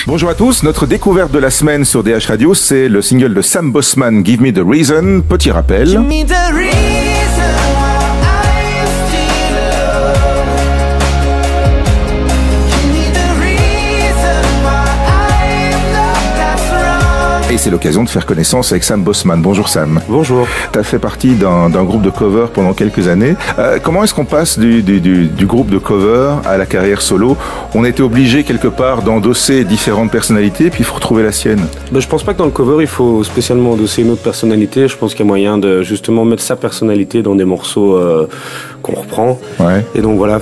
Bonjour à tous, notre découverte de la semaine sur DH Radio, c'est le single de Sam Bossman, Give Me The Reason. Petit rappel. Et c'est l'occasion de faire connaissance avec Sam Bossman. Bonjour Sam. Bonjour. Tu as fait partie d'un groupe de cover pendant quelques années. Comment est-ce qu'on passe du groupe de cover à la carrière solo? On était obligé quelque part d'endosser différentes personnalités, puis il faut retrouver la sienne. Je pense pas que dans le cover il faut spécialement endosser une autre personnalité. Je pense qu'il y a moyen de justement mettre sa personnalité dans des morceaux qu'on reprend. Ouais. Et donc voilà.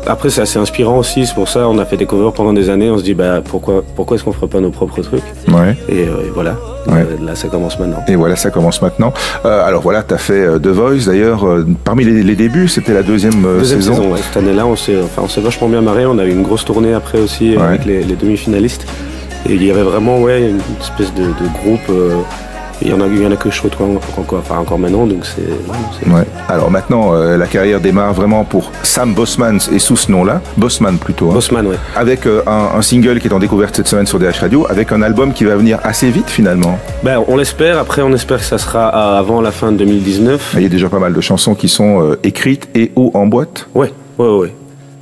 Après c'est assez inspirant aussi, c'est pour ça on a fait des covers pendant des années, on se dit pourquoi est-ce qu'on ferait pas nos propres trucs. Ouais. Et voilà, ouais. Là ça commence maintenant. Et voilà, ça commence maintenant. Alors voilà, tu as fait The Voice d'ailleurs, parmi les débuts, c'était la deuxième saison. Ouais. Cette année-là on s'est vachement bien marré, on a eu une grosse tournée après aussi avec les demi-finalistes. Et il y avait vraiment une espèce de groupe... Il y en a que je retrouve encore maintenant, donc c'est... Ouais. Alors maintenant, la carrière démarre vraiment pour Sam Bossman, et sous ce nom-là, Bossman plutôt. Hein, Bossman, ouais. Avec un single qui est en découverte cette semaine sur DH Radio, avec un album qui va venir assez vite finalement. On l'espère, après on espère que ça sera avant la fin de 2019. Il y a déjà pas mal de chansons qui sont écrites et ou en boîte. Ouais.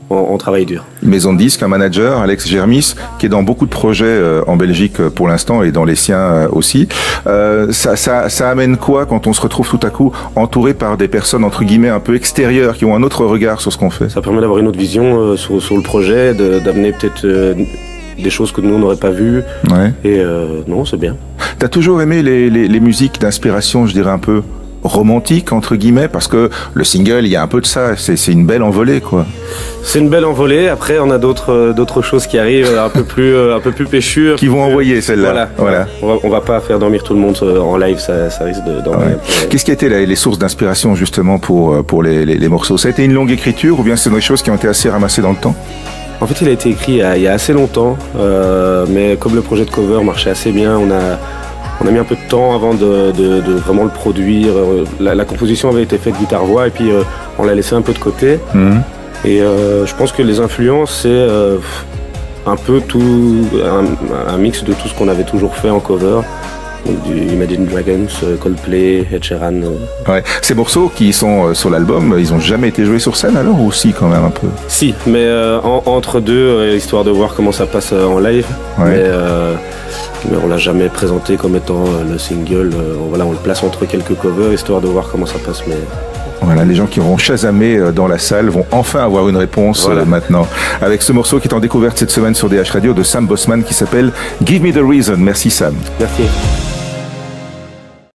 On travaille dur. Une maison de disques, un manager, Alex Germis, qui est dans beaucoup de projets en Belgique pour l'instant et dans les siens aussi. Ça amène quoi quand on se retrouve tout à coup entouré par des personnes entre guillemets un peu extérieures qui ont un autre regard sur ce qu'on fait? Ça permet d'avoir une autre vision sur le projet, d'amener peut-être des choses que nous on n'aurait pas vues. Ouais. Et non, c'est bien. T'as toujours aimé les musiques d'inspiration, je dirais un peu romantique entre guillemets, parce que le single il y a un peu de ça, c'est une belle envolée quoi. C'est une belle envolée, après on a d'autres choses qui arrivent un peu plus péchures qui vont envoyer celle-là. Voilà. On va pas faire dormir tout le monde en live, ça risque d'envoyer. Ouais. Qu'est-ce qui a été les sources d'inspiration justement pour les morceaux? Ça a été une longue écriture ou bien c'est des choses qui ont été assez ramassées dans le temps? En fait il a été écrit il y a assez longtemps, mais comme le projet de cover marchait assez bien, on a mis un peu de temps avant de vraiment le produire. La composition avait été faite guitare-voix et puis on l'a laissé un peu de côté. Mmh. Et je pense que les influences, c'est un peu un mix de tout ce qu'on avait toujours fait en cover. Donc, du Imagine Dragons, Coldplay, Ed Sheeran. Ouais. Ces morceaux qui sont sur l'album, ils ont jamais été joués sur scène alors, ou aussi quand même un peu? Si, mais entre deux, histoire de voir comment ça passe en live. Ouais. Mais on l'a jamais présenté comme étant le single. On le place entre quelques covers, histoire de voir comment ça passe. Mais... Voilà, les gens qui auront chasamé dans la salle vont enfin avoir une réponse maintenant. Avec ce morceau qui est en découverte cette semaine sur DH Radio de Sam Bossman qui s'appelle Give Me The Reason. Merci Sam. Merci.